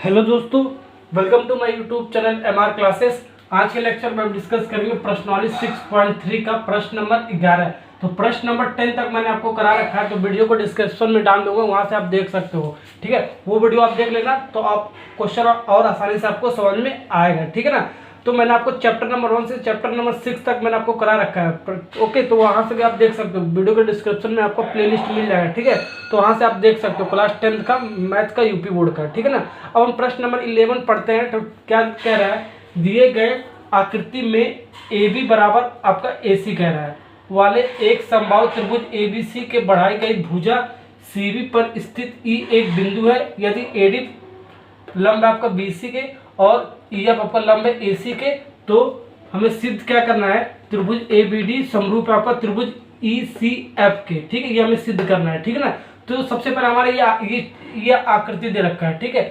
Hello दोस्तों, welcome to my YouTube channel MR classes. आज के लेक्चर में हम डिस्कस करेंगे प्रश्नावली 6.3 का प्रश्न नंबर 11। तो प्रश्न नंबर 10 तक मैंने आपको करा रखा है, तो वीडियो को डिस्क्रिप्शन में डाल दूंगा, वहां से आप देख सकते हो। ठीक है, वो वीडियो आप देख लेना तो आप क्वेश्चन और आसानी से आपको समझ में आएगा। ठीक है ना। तो मैंने आपको चैप्टर नंबर 1 से चैप्टर नंबर 6 तक मैंने आपको करा रखा है। ओके, तो वहां से भी आप देख सकते हो, वीडियो के डिस्क्रिप्शन में आपको प्लेलिस्ट मिल जाएगा। ठीक है, तो वहां से आप देख सकते हो क्लास 10 का मैथ का यूपी बोर्ड का। ठीक है ना। अब हम प्रश्न नंबर 11 पढ़ते हैं। तो क्या कह रहा है, दिए गए आकृति में ए बी बराबर आपका ए सी कह रहा है वाले एक समबाहु त्रिभुज ए बी सी के बढ़ाई गई भुजा सी बी पर स्थित ई एक बिंदु है। यदि ए डी लंब है आपका बी सी के और ई एफ आपका लंब है ए सी के, तो हमें सिद्ध क्या करना है, त्रिभुज ए बी डी समरूप है आपका त्रिभुज ई सी एफ के। ठीक है, ये हमें सिद्ध करना है। ठीक है ना। तो सबसे पहले हमारे ये आकृति दे रखा है। ठीक है,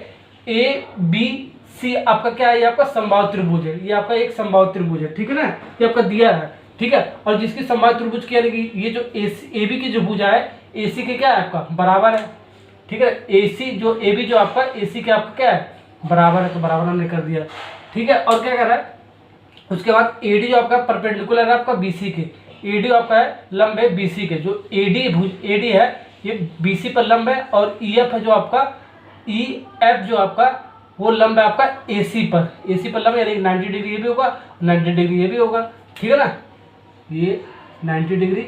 ए बी सी आपका क्या है, ये आपका समबाहु त्रिभुज है। ये आपका एक समबाहु त्रिभुज है। ठीक है ना, ये आपका दिया है। ठीक है, और जिसकी समबाहु त्रिभुज की यानी कि ये जो ए बी की जो भुजा है ए सी के क्या है आपका बराबर है। ठीक है, ए सी जो ए बी जो आपका ए सी के आपका क्या है बराबर है, तो बराबर हमने कर दिया। ठीक है, और क्या कर रहा है, उसके बाद एडी जो आपका परपेंडिकुलर है आपका बीसी के, एडी आपका है लंब है बीसी के। जो एडी है ये बीसी पर लंब है, और ईएफ है जो आपका ईएफ जो आपका वो लंब है आपका एसी पर लंब, यानी 90 डिग्री ये भी होगा, 90 डिग्री ये भी होगा। ठीक है ना, ये 90 डिग्री,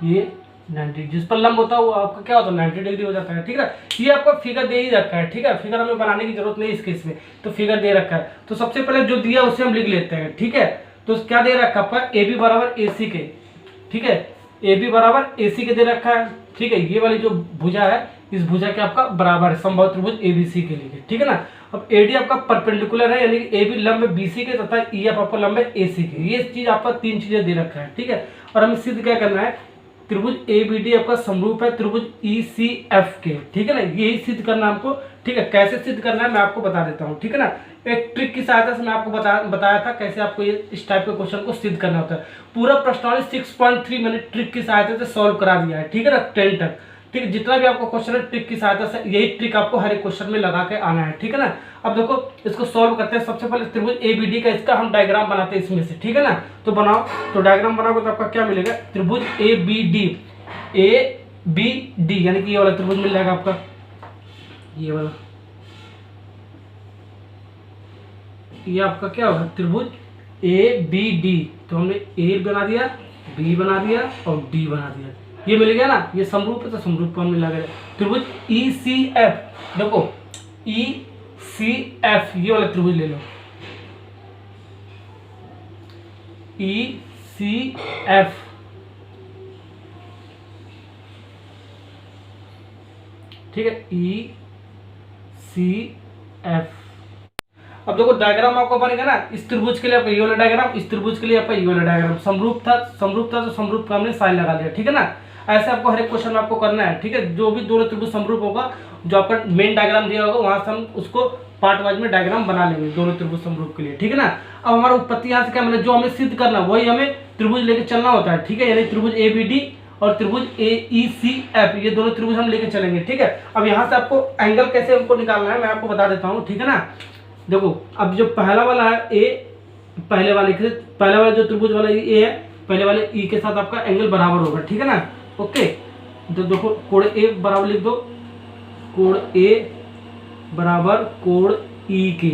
ये 90, जिस पर लंब होता है वो आपका क्या होता है 90 डिग्री हो जाता है। ठीक है, ये आपका फिगर दे ही रखा है। ठीक है, फिगर हमें बनाने की जरूरत नहीं इस केस में, तो फिगर दे रखा है। तो सबसे पहले जो दिया उसे हम लिख लेते हैं। ठीक है, तो क्या दे रखा है आपका ए बी बराबर ए सी के। ठीक है, ए बी बराबर ए सी के दे रखा है। ठीक है, ये वाली जो भुजा है इस भुजा के आपका बराबर है समबाहु त्रिभुज ए बी सी के लिए। ठीक है ना। अब ए डी आपका परपेंडिकुलर है, यानी कि ए बी लंब है बी सी के तथा ई एफ आपका लंब है ए सी के। ये चीज आपका तीन चीजें दे रखा है। ठीक है, और हमें सिद्ध क्या करना है, त्रिभुज ए बी डी आपका समरूप है त्रिभुज ई सी एफ के। ठीक है ना, यही सिद्ध करना है हमको। ठीक है, कैसे सिद्ध करना है मैं आपको बता देता हूँ। ठीक है ना, एक ट्रिक की सहायता से मैं आपको बताया था कैसे आपको ये इस टाइप के क्वेश्चन को सिद्ध करना होता है। पूरा प्रश्नावली 6.3 मैंने ट्रिक की सहायता से सॉल्व करा दिया है। ठीक है ना, 10 तक। ठीक है, जितना भी आपको क्वेश्चन है ट्रिक की सहायता से, यही ट्रिक आपको हर एक क्वेश्चन में लगा के आना है। ठीक है ना। अब देखो इसको सॉल्व करते हैं। सबसे पहले त्रिभुज ए बी डी का इसका हम डायग्राम बनाते हैं इसमें से। ठीक है ना, तो बनाओ। तो डायग्राम बनाओगे तो आपका क्या मिलेगा, त्रिभुज A B D, A B D यानी कि ये वाला त्रिभुज मिल जाएगा आपका, ये वाला। ये आपका क्या होगा त्रिभुज ए बी डी। तो हमने ए बना दिया, बी बना दिया और डी बना दिया, ये मिल गया ना। ये समरूप है तो समरूप को हमने लगा त्रिभुज ई सी एफ। देखो ई सी एफ ये वाला त्रिभुज ले लो, ई सी एफ। ठीक है, ई सी एफ। अब देखो डायग्राम आपको बनेगा ना, इस त्रिभुज के लिए आपका ये वाला डायग्राम, इस त्रिभुज के लिए आपका ये वाला डायग्राम। समरूप था तो समरूप का हमने साइन लगा दिया। ठीक है ना, ऐसे आपको हर एक क्वेश्चन में आपको करना है। ठीक है, जो भी दोनों त्रिभुज समरूप होगा, जो आपका मेन डायग्राम दिया होगा वहां से हम उसको पार्ट वाइज में डायग्राम बना लेंगे दोनों त्रिभुज समरूप के लिए। ठीक है ना। अब हमारा उत्पत्ति यहाँ से क्या मिला, जो हमें सिद्ध करना वही हमें त्रिभुज लेके चलना होता है। ठीक है, यानी त्रिभुज ए बी डी और त्रिभुज ए ई सी एफ, ये दोनों त्रिभुज हम लेके चलेंगे। ठीक है, अब यहाँ से आपको एंगल कैसे हमको निकालना है मैं आपको बता देता हूँ। ठीक है ना, देखो अब जो पहला वाला है ए, पहले वाला जो त्रिभुज वाला ए है, पहले वाले ई के साथ आपका एंगल बराबर होगा। ठीक है ना। ओके, तो देखो कोण ए बराबर लिख दो, कोण ए बराबर कोण ई के।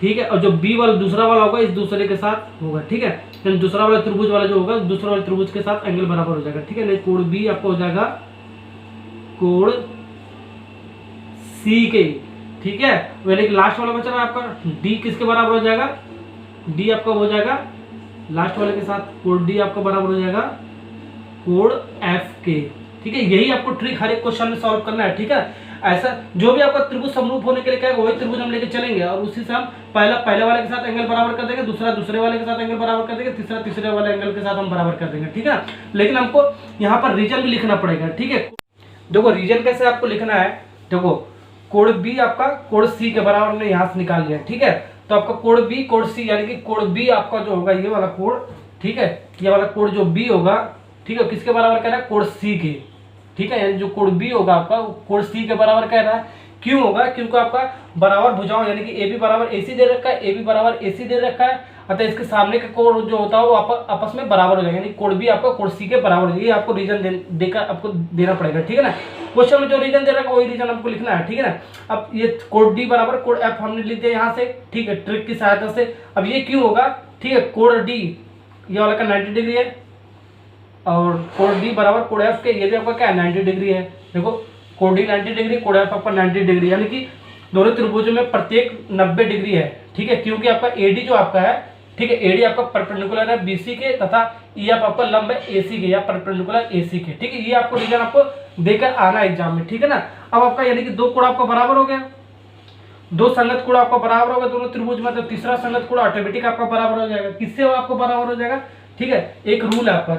ठीक है, और जो बी वाला दूसरा वाला होगा इस दूसरे के साथ होगा। ठीक है, तो दूसरा वाला त्रिभुज वाला जो होगा दूसरा वाले त्रिभुज के साथ एंगल बराबर हो जाएगा। ठीक है, नहीं कोण बी आपका हो जाएगा कोण सी के। ठीक है, यानी कि लास्ट वाला बचा आपका डी किसके बराबर हो जाएगा, डी आपका हो जाएगा लास्ट वाले के साथ कोण डी आपका बराबर हो जाएगा कोण एफ के। ठीक है, यही आपको ट्रिक हर एक क्वेश्चन में सॉल्व करना है। ठीक है, ऐसा जो भी आपका त्रिभुज समरूप होने के लिए कहेगा वही त्रिभुज हम लेके चलेंगे, और उसी से हम पहले वाले के साथ एंगल बराबर कर देंगे, दूसरा दूसरे वाले के साथ एंगल बराबर कर देंगे, तीसरा तीसरे वाले एंगल के साथ हम बराबर कर देंगे। ठीक है, लेकिन हमको यहाँ पर रीजन भी लिखना पड़ेगा। ठीक है, देखो रीजन कैसे आपको लिखना है, देखो कोण बी आपका कोण सी के बराबर हमने यहाँ से निकाल लिया। ठीक है, तो आपका कोण बी कोण सी यानी कि कोण बी आपका जो होगा ये वाला कोण। ठीक है, ये वाला कोण जो बी होगा, ठीक है, किसके बराबर कह रहा है कोण सी के। ठीक है, यानी जो कोण बी होगा आपका कोण सी के बराबर कह रहा है, क्यों होगा? क्योंकि आपका बराबर भुजाओं यानी कि ए बी बराबर ए सी दे रखा है, ए बी बराबर ए सी दे रखा है, अतः इसके सामने का कोण जो होता है वो आपस में बराबर हो जाएगा, यानी कोण भी आपका कोण सी के बराबर हो जाएगा। ये आपको रीजन देकर आपको देना पड़ेगा, ठीक है ना। क्वेश्चन में जो रीजन दे रखा है वही रीजन आपको लिखना है, ठीक है ना। अब ये कोण डी बराबर कोण एफ हमने लिख दिया यहाँ से, ठीक है, ट्रिक की सहायता से। अब ये क्यों होगा? ठीक है, कोण डी ये वाला का 90 डिग्री है और कोण डी बराबर कोण एफ के ये भी आपका क्या है 90 डिग्री है। देखो कोण डी 90 डिग्री, कोण एफ आपका 90 डिग्री, यानी कि दोनों त्रिभुजों में प्रत्येक 90 डिग्री है, ठीक है। क्योंकि आपका एडी जो आपका है, ठीक है, एडी आपका परपेंडिकुलर है बीसी के तथा ई आपका लंब है एसी के या परपेंडिकुलर एसी के, ठीक है। ये आपको रीजन आपको देकर आना एग्जाम में, ठीक है ना। अब आपका यानी कि दो कोण आपका बराबर हो गया, दो संगत कोण आपका बराबर होगा दोनों त्रिभुज में, तो तीसरा संगत कोण ऑटोमेटिक आपका बराबर हो जाएगा। किससे आपको बराबर हो जाएगा? ठीक है, एक रूल है आपका,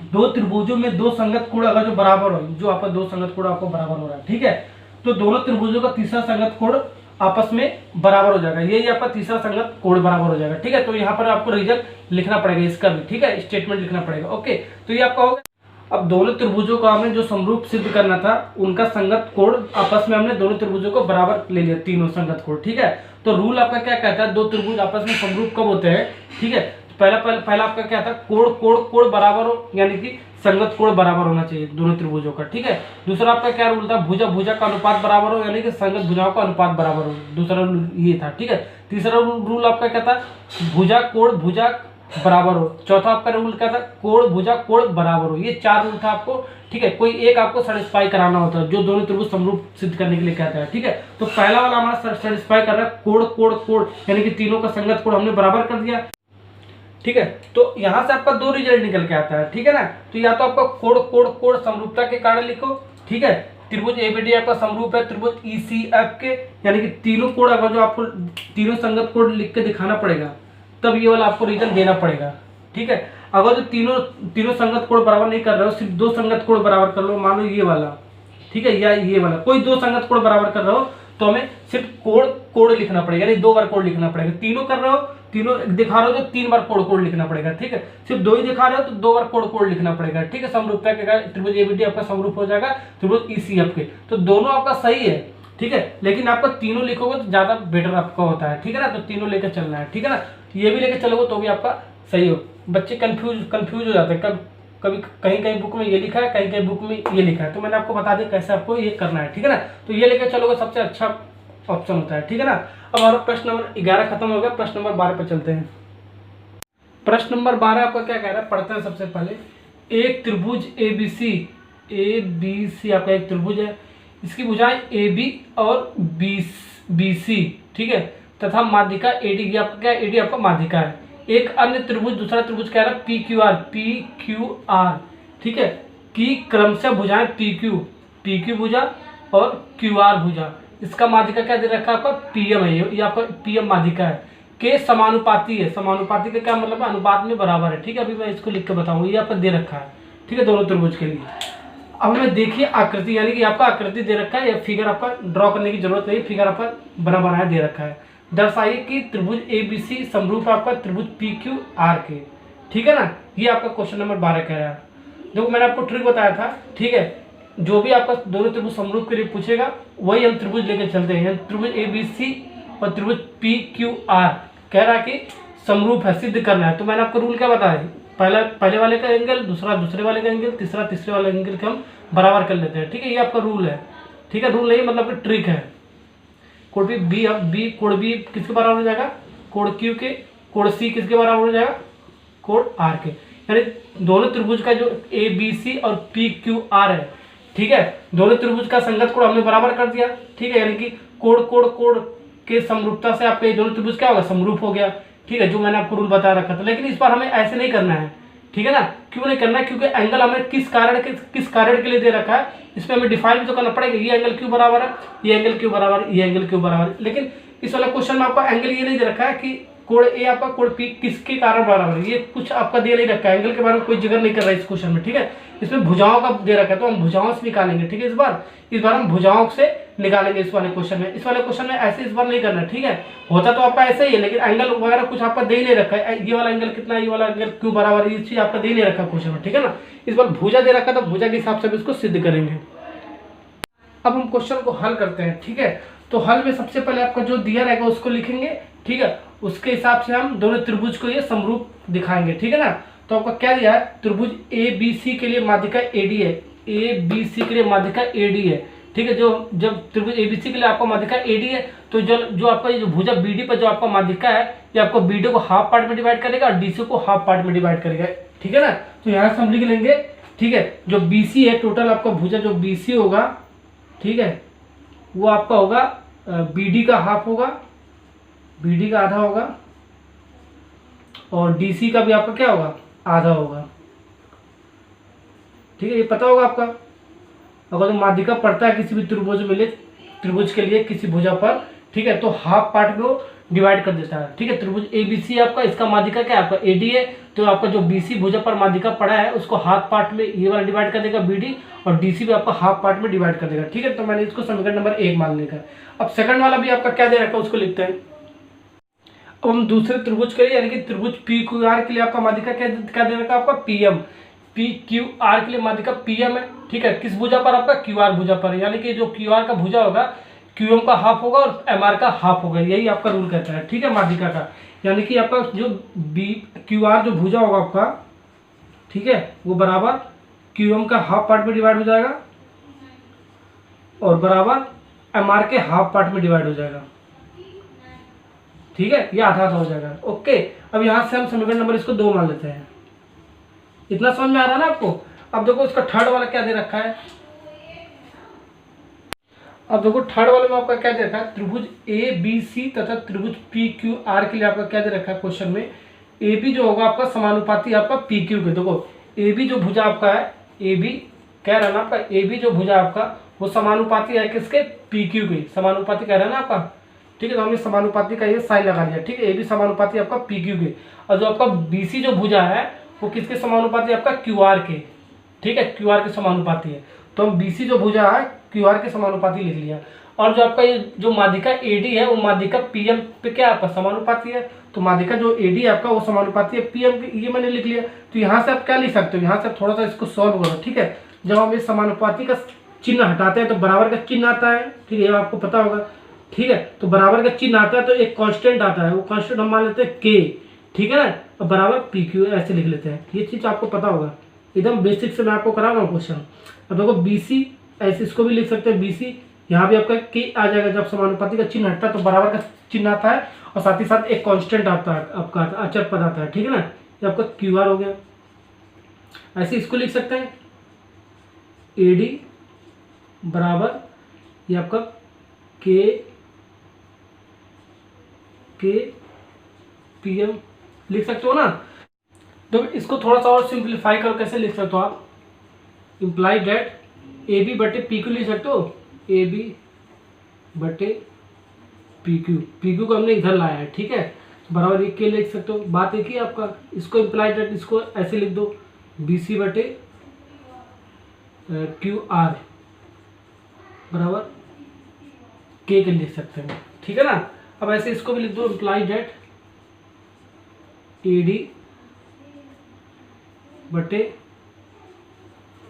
दो त्रिभुजों में दो संगत कोण अगर जो बराबर हो, जो आपका दो संगत कोण आपको बराबर हो रहा है, ठीक है, तो दोनों त्रिभुजों का तीसरा संगत कोण आपस में बराबर हो जाएगा, यही आपका तीसरा संगत कोण बराबर हो जाएगा, ठीक है। तो यहाँ पर आपको रीजन लिखना पड़ेगा इसका भी, ठीक है, स्टेटमेंट लिखना पड़ेगा। ओके, तो ये आपका होगा। अब दोनों त्रिभुजों का हमें जो समरूप सिद्ध करना था, उनका संगत कोण आपस में हमने दोनों त्रिभुजों को बराबर ले लिया, तीनों संगत कोण, ठीक है। तो रूल आपका क्या कहता है? दो त्रिभुज आपस में समरूप कब होते हैं? ठीक है, पहला आपका क्या था? कोण बराबर हो, यानी कि संगत कोण बराबर होना चाहिए दोनों त्रिभुजों का, ठीक है। दूसरा आपका क्या रूल था? भुजा का अनुपात बराबर हो, यानी कि संगत भुजाओं का अनुपात बराबर हो, दूसरा रूल ये था, ठीक है। तीसरा रूल आपका क्या था? भुजा बराबर हो। चौथा आपका रूल क्या था? कोण बराबर हो। ये चार रूल था आपको, ठीक है। कोई एक आपको सेटिस्फाई कराना होता है जो दोनों त्रिभुज समरूप सिद्ध करने के लिए कहता है, ठीक है। तो पहला वाला हमारा सेटिस्फाई कर रहा है कोण, यानी कि तीनों का संगत कोण हमने बराबर कर दिया, ठीक है। तो यहां से आपका दो रिजल्ट निकल के आता है, ठीक है ना। तो या तो आपका कोण समरूपता के कारण लिखो, ठीक है, त्रिभुज एबीडी आपका समरूप है त्रिभुज ईसीएफ के, यानी कि तीनों कोण अगर जो आपको तीनों संगत कोण लिख के दिखाना पड़ेगा, तब ये वाला आपको रीजन देना पड़ेगा, ठीक है। अगर जो तीनों संगत कोण बराबर नहीं कर रहे हो, सिर्फ दो संगत कोण बराबर कर लो, मान लो ये वाला, ठीक है, या ये वाला, कोई दो संगत कोण बराबर कर रहे हो, तो हमें सिर्फ कोण लिखना पड़ेगा, यानी दो बार कोण लिखना पड़ेगा। तीनों कर रहे हो, तीनों दिखा रहे हो तो तीन बार कोण लिखना पड़ेगा, ठीक है। सिर्फ दो ही दिखा रहे हो तो दो बार कोण लिखना पड़ेगा, ठीक है। समरूपता के कारण त्रिभुज एबीडी आपका समरूप हो जाएगा त्रिभुज ईसीएफ के। तो दोनों आपका सही है, ठीक है, लेकिन आपका तीनों लिखोगे तो ज्यादा बेटर आपका होता है, ठीक है ना। तो तीनों लेकर चलना है, ठीक है ना। ये भी लेकर चलोगे तो भी आपका सही हो। बच्चे कंफ्यूज हो जाते हैं, कभी कहीं बुक में ये लिखा है, कहीं बुक में ये लिखा है, तो मैंने आपको बता दिया कैसे आपको ये करना है, ठीक है ना। तो ये लेकर चलोगे सबसे अच्छा ऑप्शन होता है, ठीक है ना। अब हमारा प्रश्न नंबर 11 खत्म हो गया, प्रश्न नंबर 12 पर चलते हैं। प्रश्न नंबर 12 आपका क्या कह रहा है, पढ़ते हैं सबसे पहले। एक त्रिभुज एबीसी आपका एक त्रिभुज है, इसकी भुजाएं AB और BC, ठीक है, तथा माध्यिका AD, आपका क्या AD आपका माध्यिका है। एक अन्य त्रिभुज, दूसरा त्रिभुज क्या है PQR, ठीक है, की क्रमशः भुजाएं PQ भुजा और QR भुजा, इसका माध्यिका क्या दे रखा है आपका PM है, ये आपका PM माध्यिका है, के समानुपाती है। समानुपाती का क्या मतलब है? अनुपात में बराबर है, ठीक है। अभी मैं इसको लिख के बताऊंगा, ये आपका दे रखा है, ठीक है, दोनों त्रिभुज के लिए। अब हमें देखिए आकृति, यानी कि आपका आकृति दे रखा है, या फिगर आपका ड्रॉ करने की जरूरत नहीं, फिगर आपका बनाया दे रखा है। दर्शाइए कि त्रिभुज ABC समरूप आपका त्रिभुज PQR के, ठीक है ना। ये आपका क्वेश्चन नंबर 12 कह रहा है। देखो मैंने आपको ट्रिक बताया था, ठीक है, जो भी आपका दोनों त्रिभुज समरूप के लिए पूछेगा वही हम त्रिभुज लेकर चलते हैं। त्रिभुज ABC और त्रिभुज PQR कह रहा है कि समरूप है, सिद्ध करना है। तो मैंने आपको रूल क्या बताया? पहले वाले का एंगल, दूसरे वाले का एंगल, तीसरे वाले एंगल के हम बराबर कर लेते हैं, ठीक है। ये आपका रूल है, ठीक है, रूल नहीं मतलब ट्रिक है। कोण बी किसके बराबर हो जाएगा? कोण Q के। कोण C किसके बराबर हो जाएगा? कोण R के। यानी दोनों त्रिभुज का जो ABC और PQR है, ठीक है, दोनों त्रिभुज का संगत कोण हमने बराबर कर दिया, ठीक है, यानी कि कोण के समरूपता से आपके दोनों त्रिभुज क्या होगा? समरूप हो गया, ठीक है, जो मैंने आपको रूल बता रखा था। लेकिन इस बार हमें ऐसे नहीं करना है, ठीक है ना। क्यों नहीं करना है? क्योंकि एंगल हमें किस कारण के लिए दे रखा है, इसमें हमें डिफाइन भी तो करना पड़ेगा। ये एंगल क्यों बराबर है, ये एंगल क्यों बराबर है, ये एंगल क्यों बराबर है। लेकिन इस वाले क्वेश्चन में आपका एंगल ये नहीं दे रखा है कि कोण A आपका कोण P किसके कारण बराबर है, ये कुछ आपका दे नहीं रखा है। एंगल के बारे में कोई जिक्र नहीं कर रहा है इस क्वेश्चन में, ठीक है। इसमें भुजाओं का दे रखा है, तो हम भुजाओं से निकालेंगे, ठीक है। इस बार हम भुजाओं से निकालेंगे इस वाले क्वेश्चन में। इस वाले क्वेश्चन में ऐसे इस बार नहीं करना, ठीक है। होता तो आपका ऐसा ही है, लेकिन एंगल वगैरह कुछ आपका दे ही नहीं रखा है। ये वाला एंगल कितना है, ये वाला एंगल क्यों बराबर है, ये चीज आपका दे ही नहीं रखा क्वेश्चन में, ठीक है ना। इस बार भुजा दे रखा, तो भुजा के हिसाब से भी इसको सिद्ध करेंगे। अब हम क्वेश्चन को हल करते हैं, ठीक है। तो हल में सबसे पहले आपका जो दिया रहेगा उसको लिखेंगे, ठीक है। उसके हिसाब से हम दोनों त्रिभुज को ये समरूप दिखाएंगे, ठीक है ना। तो आपका क्या दिया है, त्रिभुज ABC के लिए माध्यिका AD है, ABC के लिए माध्यिका AD है, ठीक है। जो जब त्रिभुज ABC के लिए आपका माध्यिका AD है तो जो आपका ये जो भुजा BD पर जो आपका माध्यिका है ये आपको BD को हाफ पार्ट में डिवाइड करेगा और DC को हाफ पार्ट में डिवाइड करेगा, ठीक है ना। तो यहाँ से हम लिख लेंगे, ठीक है। जो BC है टोटल आपका भुजा जो BC होगा, ठीक है, वो आपका होगा BD का हाफ होगा, BD का आधा होगा और DC का भी आपका क्या होगा, आधा होगा, ठीक है। ये पता होगा आपका, अगर तो माध्यिका पड़ता है किसी भी त्रिभुज के लिए किसी भुजा पर, ठीक है, तो हाफ पार्ट में वो डिवाइड कर देता है, ठीक है। त्रिभुज ABC आपका, इसका माध्यिका क्या है आपका AD है, तो आपका जो BC भुजा पर माध्यिका पड़ा है उसको हाफ पार्ट में ये वाला डिवाइड कर देगा BD और DC भी आपका हाफ पार्ट में डिवाइड कर देगा, ठीक है। तो मैंने इसको समीकरण नंबर 1 मान लिया। अब सेकंड वाला भी आपका क्या दे रखा है उसको लिखते हैं। अब हम दूसरे त्रिभुज के लिए यानी कि त्रिभुज PQR के लिए आपका माध्यिका क्या दे रखा है आपका PM, PQR के लिए माध्यिका PM है, ठीक है। किस भुजा पर आपका QR भुजा पर, यानी कि जो QR का भुजा होगा QM का हाफ होगा और MR का हाफ होगा, यही आपका रूल कहता है, ठीक है, माध्यिका का। यानी कि आपका जो QR जो भुजा होगा आपका, ठीक है, वो बराबर QM का हाफ पार्ट में डिवाइड हो जाएगा और बराबर MR के हाफ पार्ट में डिवाइड हो जाएगा, ठीक है। ये आधा आधा हो जाएगा, ओके। अब यहाँ से हम समीकरण नंबर इसको 2 मान लेते हैं। इतना समझ में आ रहा है ना आपको। अब देखो इसका थर्ड वाला क्या दे रखा है। अब देखो थर्ड वाले में आपका क्या दे रखा है, त्रिभुज ABC तथा त्रिभुज PQR के लिए आपका क्या दे रखा है क्वेश्चन में, AB जो होगा आपका समानुपाती आपका PQ के। देखो AB जो भुजा आपका है, AB कह रहा है ना आपका, AB जो भुजा आपका वो समानुपाती है किसके, PQ के, समानुपाती कह रहा है ना आपका, ठीक है। तो हमने समानुपाती का ये साइन लगा दिया, ठीक है। AB समानुपाती आपका PQ के और जो आपका BC जो भुजा है वो किसके समानुपाती आपका QR के, ठीक है, QR के समानुपाती है। तो हम BC जो भुजा है QR के समानुपाती लिख लिया और जो आपका ये जो माध्यिका AD है वो माध्यिका PM पे क्या आपका समानुपाती है, तो माध्यिका जो AD है आपका वो समानुपाती है PM के, ये मैंने लिख लिया। तो यहाँ से आप क्या लिख सकते हो, यहाँ से आप थोड़ा सा इसको सॉल्व करो, ठीक है। जब हम इस समानुपाती का चिन्ह हटाते हैं तो बराबर का चिन्ह आता है, ठीक है, ये आपको पता होगा, ठीक है। तो बराबर का चिन्ह आता है तो एक कांस्टेंट आता है, वो कांस्टेंट हम मान लेते हैं K, ठीक है ना, और बराबर PQ ऐसे लिख लेते हैं। ये चीज़ आपको पता होगा, एकदम बेसिक से मैं आपको करा रहा हूँ क्वेश्चन। अब देखो BC ऐसे इसको भी लिख सकते हैं BC, यहाँ भी आपका K आ जाएगा। जब समानुपाती का चिन्ह हटता है तो बराबर का चिन्ह आता है और साथ ही साथ एक कांस्टेंट आता है आपका, अचर पद आता है, ठीक है ना। ये आपका QR हो गया। ऐसे इसको लिख सकते हैं AD बराबर ये आपका K PM लिख सकते हो ना। तो इसको थोड़ा सा और सिंप्लीफाई करो, कैसे लिख सकते हो आप, इम्प्लाई डेट AB बटे PQ लिख सकते हो, AB बटे PQ को हमने इधर लाया है, ठीक है, बराबर एक के लिख सकते हो। बात एक ही आपका, इसको इम्प्लाई डेट इसको ऐसे लिख दो BC बटे QR बराबर K के लिख सकते हैं, ठीक है ना। अब ऐसे इसको भी लिख दो इम्प्लाई डेट AD बटे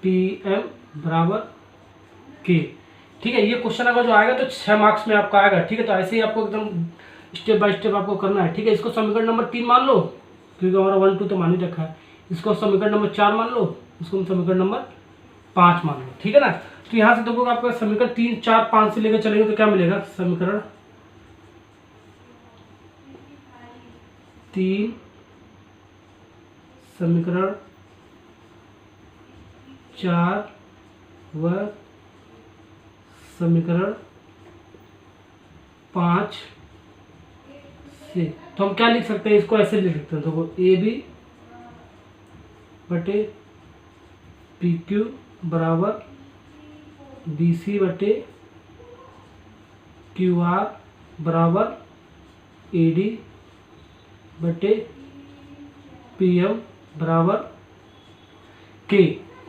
PM बराबर K, ठीक है। ये क्वेश्चन अगर जो आएगा तो 6 मार्क्स में आपका आएगा, ठीक है। तो ऐसे ही आपको एकदम स्टेप बाय स्टेप आपको करना है, ठीक है। इसको समीकरण नंबर 3 मान लो क्योंकि हमारा 1 2 तो मान ही रखा है। इसको समीकरण नंबर 4 मान लो, इसको समीकरण नंबर 5 मान लो, ठीक है ना। तो यहाँ से देखोगे आपका समीकरण 3 4 5 से लेकर चलेंगे तो क्या मिलेगा, समीकरण 3, समीकरण 4 व समीकरण 5 से। तो हम क्या लिख सकते हैं, इसको ऐसे लिख सकते हैं, देखो AB बटे PQ बराबर BC बटे QR बराबर AD बटे PM बराबर K,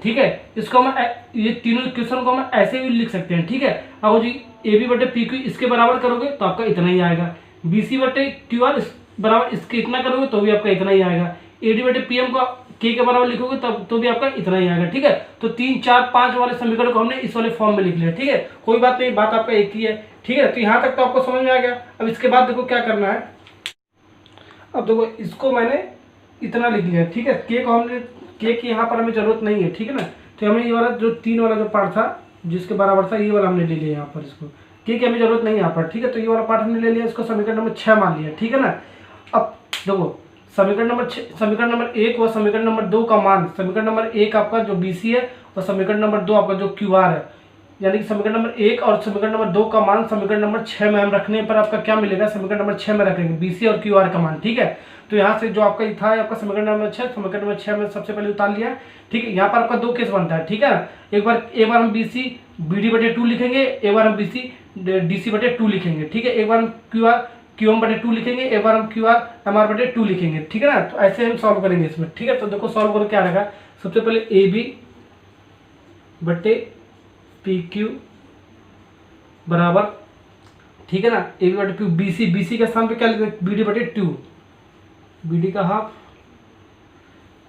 ठीक है। इसको हम ये तीनों इक्वेशन को हम ऐसे भी लिख सकते हैं, ठीक है। अब जी AB बटे PQ इसके बराबर करोगे तो आपका इतना ही आएगा, BC बटे QR बराबर इसके इतना करोगे तो भी आपका इतना ही आएगा, AD बटे PM को के बराबर लिखोगे तब तो भी आपका इतना ही आएगा। ठीक है, तो 3 4 5 वाले समीकरण को हमने इस वाले फॉर्म में लिख लिया। ठीक है, कोई बात नहीं, बात आपका एक ही है। ठीक है, तो यहाँ तक तो आपको समझ में आ गया। अब इसके बाद देखो क्या करना है। अब देखो इसको मैंने इतना लिख लिया। ठीक है, के को हमने के की यहाँ पर हमें जरूरत नहीं है। ठीक है ना, तो हमने ये वाला जो 3 वाला जो पार्ट था जिसके बराबर था, ये वाला हमने ले लिया यहाँ पर। इसको के की हमें जरूरत नहीं है यहाँ पर। ठीक है, तो ये वाला पार्ट हमने ले लिया, इसको समीकरण नंबर 6 मान लिया। ठीक है ना, अब देखो समीकरण नंबर 1 व समीकरण नंबर 2 का मान, समीकरण नंबर 1 आपका जो BC है और समीकरण नंबर 2 आपका जो QR है, यानी कि समीकरण नंबर 1 और समीकरण नंबर 2 का मान समीकरण नंबर 6 में हम रखने पर आपका क्या मिलेगा, समीकरण नंबर 6 में रखेंगे BC और QR का मान। ठीक है, तो यहाँ से जो आपका था आपका समीकरण नंबर 6, समीकरण नंबर 6 में सबसे पहले उतार लिया। ठीक है, यहाँ पर आपका 2 केस बनता है। ठीक है, एक बार हम BC BD/2 लिखेंगे, एक बार हम BC DC/2 लिखेंगे। ठीक है, एक बार हम QR QM/2 लिखेंगे, एक बार हम QR MR/2 लिखेंगे। ठीक है ना, तो ऐसे हम सॉल्व करेंगे इसमें। ठीक है, तो देखो सॉल्व करो क्या रहेगा। सबसे पहले AB/PQ बराबर, ठीक है ना, AB/PQ BC के स्थान पे क्या लिखेंगे, BD/2, BD का हाफ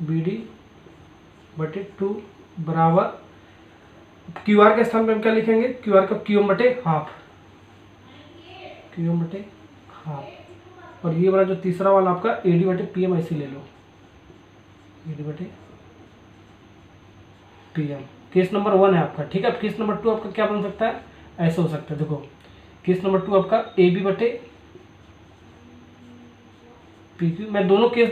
BD/2 बराबर QR के स्थान पे हम क्या लिखेंगे, QR का QM/हाफ, और ये वाला जो तीसरा वाला आपका AD/PM ऐसे ले लो, AD/PM। केस नंबर 1 है आपका। ठीक है, अब केस नंबर 2 आपका क्या बन सकता है, ऐसे हो सकता है। देखो केस नंबर 2 आपका AB/PQ, मैं दोनों केस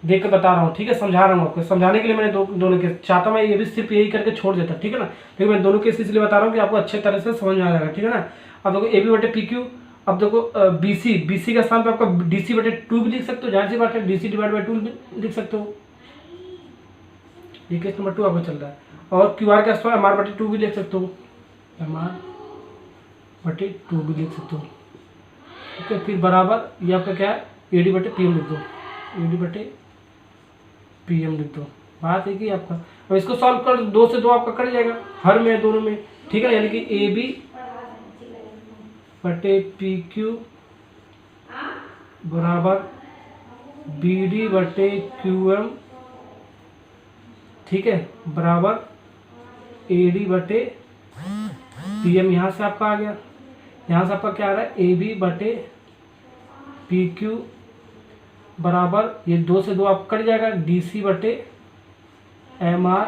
देख कर बता रहा हूँ। ठीक है, समझा रहा हूँ आपको, समझाने के लिए मैंने दोनों केस, चाहता मैं ये भी सिर्फ यही करके छोड़ देता। ठीक है ना, लेकिन मैं दोनों केस इसलिए बता रहा हूँ कि आपको अच्छे तरह से समझ में आ जाएगा। ठीक है ना, अब देखो AB/PQ, अब देखो BC के स्थान पे आपका DC/2 भी लिख सकते हो, जाहिर सी बात है DC/2 भी लिख सकते हो। ये केस नंबर 2 आपका चल रहा है। और QR के स्थान MR/2 भी लिख सकते हो, MR/2 भी लिख सकते हो। ओके, फिर बराबर ये आपका क्या है, AD/PM लिख दो, AD/PM लिख दो। बात है कि आपका अब इसको सॉल्व कर, 2 से 2 आपका कट जाएगा हर में, दोनों में। ठीक है ना, यानी कि AB/PQ बराबर BD/QM, ठीक है, बराबर AD/PM। यहाँ से आपका आ गया, यहाँ से आपका क्या आ रहा है, AB/PQ बराबर ये 2 से 2 आप कट जाएगा, DC/MR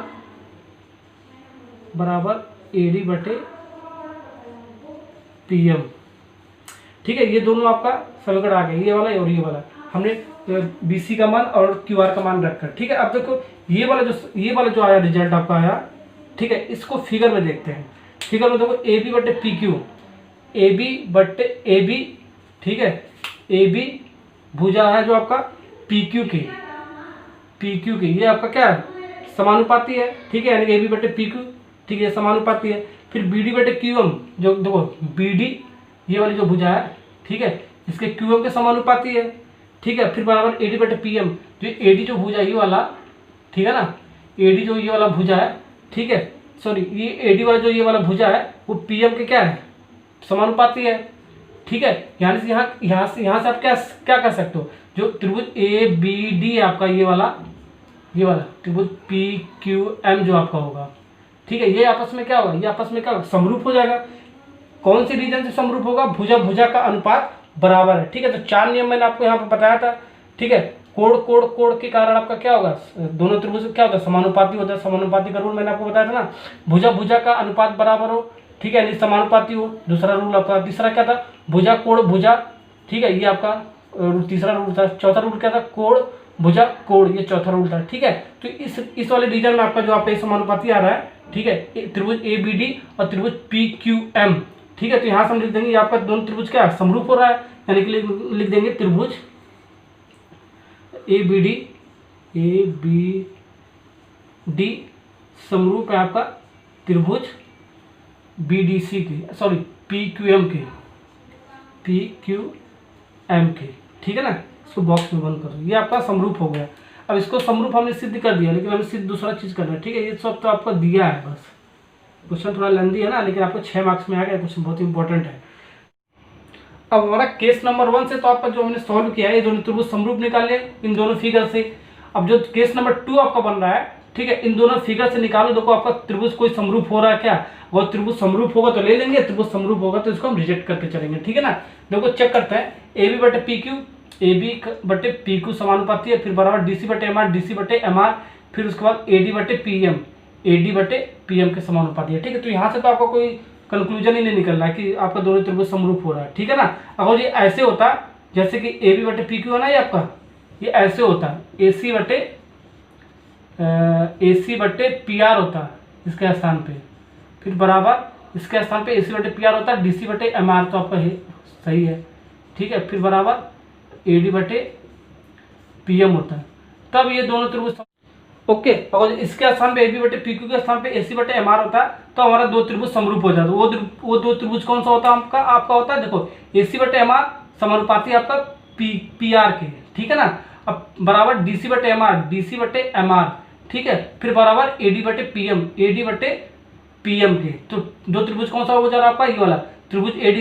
बराबर AD/PM। ठीक है, ये दोनों आपका समीकरण आ गया, ये वाला और ये वाला हमने BC का मान और QR का मान रखकर। ठीक है, अब देखो ये वाला जो आया रिजल्ट आपका आया। ठीक है, इसको फिगर में देखते हैं। फिगर में देखो AB/PQ, AB, ठीक है, AB भुजा है जो आपका PQ की, ये आपका क्या है, समानुपाती है। ठीक है, यानी कि AB/PQ, ठीक है, समानुपाती है। फिर BD/QM, जो देखो BD ये वाली जो भुजा है, ठीक है, इसके QM के समानुपाती है। ठीक है, फिर बराबर AD/PM, जो AD जो भुजा ये वाला, ठीक है ना, AD जो ये वाला भुजा है, ठीक है, सॉरी, ये AD वाला जो ये वाला भुजा है वो PM के क्या है, समानुपाती है। ठीक है, यहाँ से आप क्या कर सकते हो, जो त्रिभुज ABD आपका ये वाला त्रिभुज PQM जो आपका होगा, ठीक है, ये आपस में क्या होगा, ये आपस में क्या समरूप हो जाएगा। कौन से रीजन से समरूप होगा, भुजा का अनुपात बराबर है। ठीक है, तो 4 नियम मैंने आपको यहाँ पर बताया था। ठीक है, कोण के कारण आपका क्या होगा, दोनों त्रिभुज क्या होता है, समानुपाती होता है। समानुपाती का रूल मैंने आपको बताया था ना, भुजा का अनुपात बराबर हो, ठीक है, यानी समानुपाती हो। दूसरा रूल आपका, तीसरा क्या था, भुजा कोण भुजा, ठीक है, ये आपका तीसरा रूल था। चौथा रूल क्या था, कोण भुजा कोण, ये चौथा रूल था। ठीक है, तो इस वाले रीजन में आपका जो आपका समानुपाती आ रहा है, ठीक है, त्रिभुज ABD और त्रिभुज PQM। ठीक है, तो यहाँ से हम लिख देंगे आपका दोनों त्रिभुज क्या समरूप हो रहा है, यानी कि लिख देंगे त्रिभुज ABD समरूप है आपका त्रिभुज BDC के, सॉरी PQM के। ठीक है ना, इसको बॉक्स में बंद करो, ये आपका समरूप हो गया। अब इसको समरूप हमने सिद्ध कर दिया, लेकिन हमें सिद्ध दूसरा चीज करना है। ठीक है, ये सब तो आपको दिया है, बस क्वेश्चन थोड़ा लेंदी है ना, लेकिन आपको 6 मार्क्स में आ गया, क्वेश्चन बहुत इंपॉर्टेंट है। अब हमारा केस नंबर 1 से तो आपका जो हमने सॉल्व किया है, ये दोनों त्रिभुज समरूप निकाल लिया इन दोनों फिगर से। अब जो केस नंबर 2 आपका बन रहा है, ठीक है, इन दोनों फिगर से निकालो, देखो आपका त्रिभुज कोई समरूप हो रहा है क्या, और त्रिभुज समरूप होगा तो ले लेंगे, त्रिभुज समरूप होगा तो इसको हम रिजेक्ट करके चलेंगे, ठीक है ना। देखो चेक करते हैं, ए बी बटे पी क्यू, ए बी बटे पी क्यू समानुपाती है, फिर बराबर डी सी बटे एम आर, डी सी बटे एम आर, फिर उसके बाद ए डी बटे पी एम, ए डी बटे पी एम के समानुपाती है, ठीक है। तो यहाँ से तो आपका कोई कंक्लूजन ही नहीं निकल रहा है कि आपका दोनों त्रिभुज समरूप हो रहा है, ठीक है ना। अगर ये ऐसे होता, जैसे कि ए बी बटे पी क्यू है ना, ये आपका ये ऐसे होता है, ए सी बटे पी आर होता है इसके स्थान पे, फिर बराबर इसके स्थान पे ए सी बटे पी आर होता है, डी सी बटे एम आर तो आपका सही है, ठीक है, फिर बराबर ए डी बटे पी एम होता है, तब ये दोनों त्रिभुज ओके। अगर इसके स्थान पे ए बी बटे पी क्यू के स्थान पे ए सी बटे एम आर होता है तो हमारा दो त्रिभुज समरूप हो जाता है। वो दो त्रिभुज कौन सा होता है आपका होता है, देखो ए सी बटे एम आर समानुपाती आपका पी आर के, ठीक है ना। अब बराबर डी सी बटे एम आर, डी सी बटे एम आर, ठीक है, फिर बराबर ए डी बटे पी एम, ए डी बटे पी एम के। तो दो त्रिभुज कौन सा हो जा रहा है आपका, ये वाला त्रिभुज ए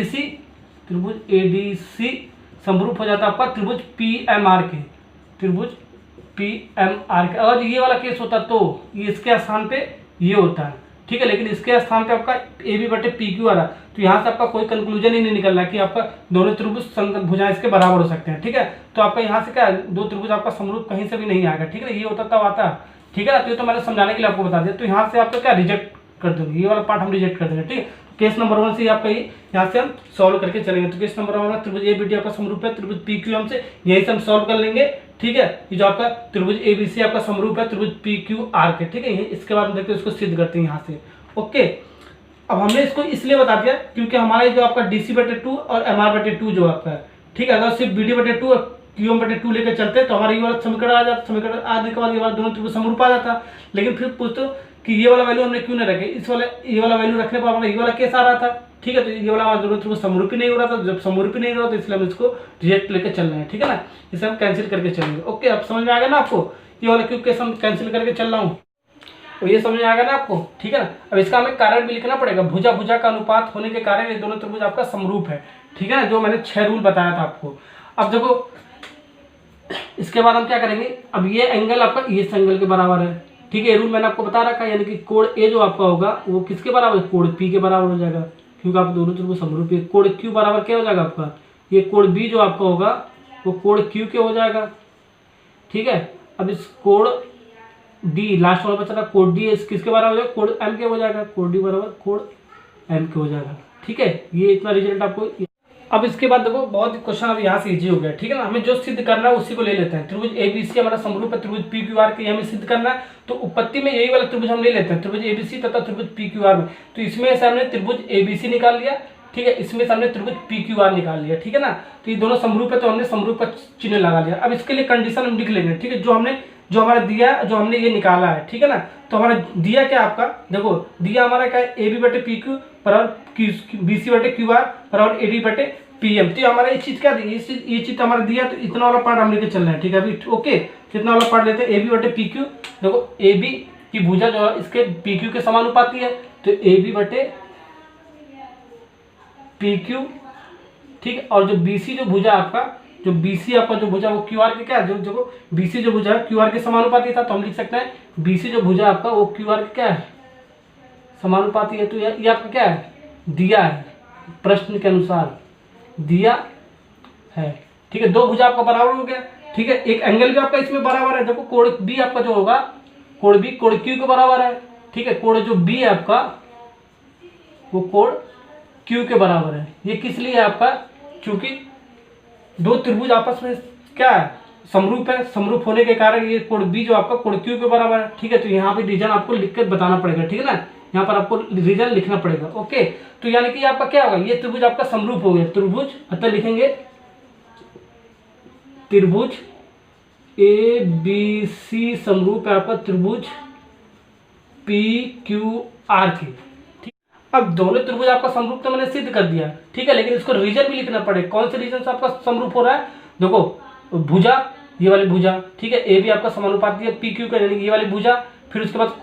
डी सी समरूप हो जाता है आपका त्रिभुज पी एम आर के, त्रिभुज पी एम आर के। अगर ये वाला केस होता तो ये इसके स्थान पे ये होता है, ठीक है, लेकिन इसके स्थान पे आपका ए बी बटे पी क्यू आ रहा, तो यहाँ से आपका कोई कंक्लूजन ही नहीं निकल रहा कि आपका दोनों त्रिभुज भुजाएं इसके बराबर हो सकते हैं, ठीक है। तो आपका यहाँ से क्या दो त्रिभुज आपका समरूप कहीं से भी नहीं आएगा, ठीक है, ये होता तब आता, ठीक है ना। तो ये तो मैंने समझाने के लिए आपको बता दिया। तो यहाँ से आपका क्या रिजेक्ट कर देंगे, ये वाला पार्ट हम रिजेक्ट कर देंगे, ठीक है। केस नंबर 1 से आपका यहाँ से हम सॉल्व करके चलेंगे। तो केस नंबर 1 में त्रिभुज ए बी डी आपका समरूप है त्रिभुज पी क्यू एम से, यही से हम सॉल्व कर लेंगे, ठीक है। ये जो आपका त्रिभुज ए बी सी आपका समरूप है त्रिभुज पी क्यू आर के, ठीक है। इसके बाद हम देखते हैं इसको सिद्ध करते हैं यहाँ से, ओके। अब हमने इसको इसलिए बता दिया क्योंकि हमारा जो आपका डी सी बटे 2 और एम आर बटे 2 जो आपका है, ठीक है, अगर सिर्फ बी डी बटे 2 और क्यू एम बटे 2 लेकर चलते तो हमारा ये वाला समीकरण आ जाता, समीकरण आने के बाद ये वाला दोनों त्रिभुज समरूप आ जाता। लेकिन फिर पूछते कि ये वाला वैल्यू हमने क्यों नहीं रखे, ये वाला वैल्यू रखने पर हमारा ये वाला केस आ रहा था, ठीक है। तो ये वाला हमारा दोनों त्रिभुज समरूप ही नहीं हो रहा था, जब समरूप ही नहीं हो रहा तो इसलिए हम इसको रिजेक्ट लेकर चल रहे हैं, ठीक है ना। इसे हम कैंसिल करके चलेंगे, ओके। अब समझ में आ गया ना आपको, ये वाला क्यों केस हम कैंसिल करके चल रहा हूँ, तो ये समझ में आ गया ना आपको, ठीक है ना। अब इसका हमें कारण भी लिखना पड़ेगा, भुजा भुजा का अनुपात होने के कारण ये दोनों त्रिभुज आपका समरूप है, ठीक है ना, जो मैंने 6 रूल बताया था आपको। अब देखो इसके बाद हम क्या करेंगे, अब ये एंगल आपका इस एंगल के बराबर है, ठीक है। ये रूल मैंने आपको बता रखा है, यानी कि कोण ए जो आपका होगा वो किसके बराबर है, कोण पी के बराबर हो जाएगा, क्योंकि आप दोनों त्रिभुज समरूप है। कोण क्यू बराबर क्या हो जाएगा आपका, ये कोण बी जो आपका होगा वो कोण क्यू के हो जाएगा, ठीक है। अब इस कोण डी लास्ट वाला बचा था, कोण डी किसके बराबर हो जाएगा, कोण एम के हो जाएगा, कोण डी बराबर कोण एम के हो जाएगा, ठीक है। ये इतना रिजल्ट आपको। अब इसके बाद देखो बहुत क्वेश्चन अब यहाँ से इजी हो गया, ठीक है ना। हमें जो सिद्ध करना है उसी को ले लेते हैं। त्रिभुज एबीसी हमारा समरूप है त्रिभुज पी क्यू आर के, हमें सिद्ध करना है, तो उत्पत्ति में यही वाला त्रिभुज हम ले लेते हैं, त्रिभुज एबीसी तथा त्रिभुज पी क्यू आर में। तो इसमें से हमने त्रिभुज एबीसी निकाल लिया, ठीक है, इसमें से हमने त्रिभुज पी क्यू आर निकाल लिया, ठीक है ना। तो ये दोनों समरूप है तो हमने समरूप का चिन्ह लगा लिया। अब इसके लिए कंडीशन हम लिख लेंगे, ठीक है, जो हमारा दिया, जो हमने ये निकाला है, ठीक है ना। तो हमारा दिया क्या आपका, देखो दिया हमारा क्या है, ए बी बटे पी क्यू बराबर बी सी बटे क्यू आर बराबर ए डी बटे पी एम। तो हमारा ये चीज क्या दी, ये चीज हमारा दिया, तो इतना वाला पार्ट हम लेके चल रहे हैं, ठीक है। अभी ओके, कितना वाला पार्ट लेते हैं, ए बी बटे पी क्यू। देखो ए बी की भुजा जो है इसके पी क्यू के समानुपाती है, तो ए बी बटे पी क्यू, ठीक है। और जो बी सी जो भुजा आपका, जो बीसी आपका जो भुजा वो क्यू आर के क्या है, जो बीसी जो भुजा है क्यू आर के समानुपाती था, तो हम लिख सकते हैं बीसी जो भुजा आपका वो क्यू आर के क्या है, समानुपाती है। तो ये आपका क्या है, दिया है, प्रश्न के अनुसार दिया है, ठीक है। दो भुजा आपका बराबर हो गया, ठीक है। एक एंगल भी आपका इसमें बराबर है, देखो कोण बी आपका जो होगा, कोण बी कोण क्यू के बराबर है, ठीक है। कोण जो बी है आपका वो कोण क्यू के बराबर है। ये किस लिए है आपका, क्योंकि दो त्रिभुज आपस में क्या है, समरूप है, समरूप होने के कारण ये कोण बी जो आपका कोण क्यू के बराबर है, ठीक है। तो यहाँ पे रीजन आपको लिखकर बताना पड़ेगा, ठीक है ना, यहाँ पर आपको रीजन लिखना पड़ेगा, ओके। तो यानी कि आपका क्या होगा, ये त्रिभुज आपका समरूप हो गया, त्रिभुज अतः लिखेंगे त्रिभुज ए बी सी समरूप है आपका त्रिभुज पी क्यू आर के, ठीक। अब दोनों त्रिभुज आपका समरूप तो मैंने सिद्ध कर दिया, ठीक है, लेकिन इसको रीजन भी लिखना पड़ेगा, कौन से रीजन से आपका समरूप हो रहा है। देखो भुजा, ये वाली भुजा, ठीक है, ए बी आपका समानुपाती है पी क्यू का, यानी कि ये वाली भुजा, फिर उसके बाद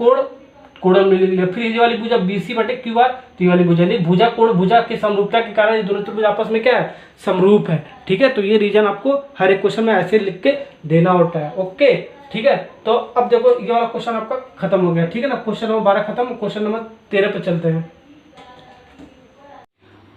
कोण में लिख लिया, फिर ये वाली भुजा बी सी बटे क्यू आर, तो ये वाली भुजा नहीं, भुजा कोण भुजा के समरूपता के कारण ये दोनों त्रिभुज आपस में क्या है, समरूप है, ठीक है। तो ये रीजन आपको हर एक क्वेश्चन में ऐसे लिख के देना होता है, ओके। ठीक है, तो अब देखो ये वाला क्वेश्चन आपका खत्म हो गया। ठीक है ना, क्वेश्चन नंबर 12 खत्म। क्वेश्चन नंबर 13 पे चलते हैं।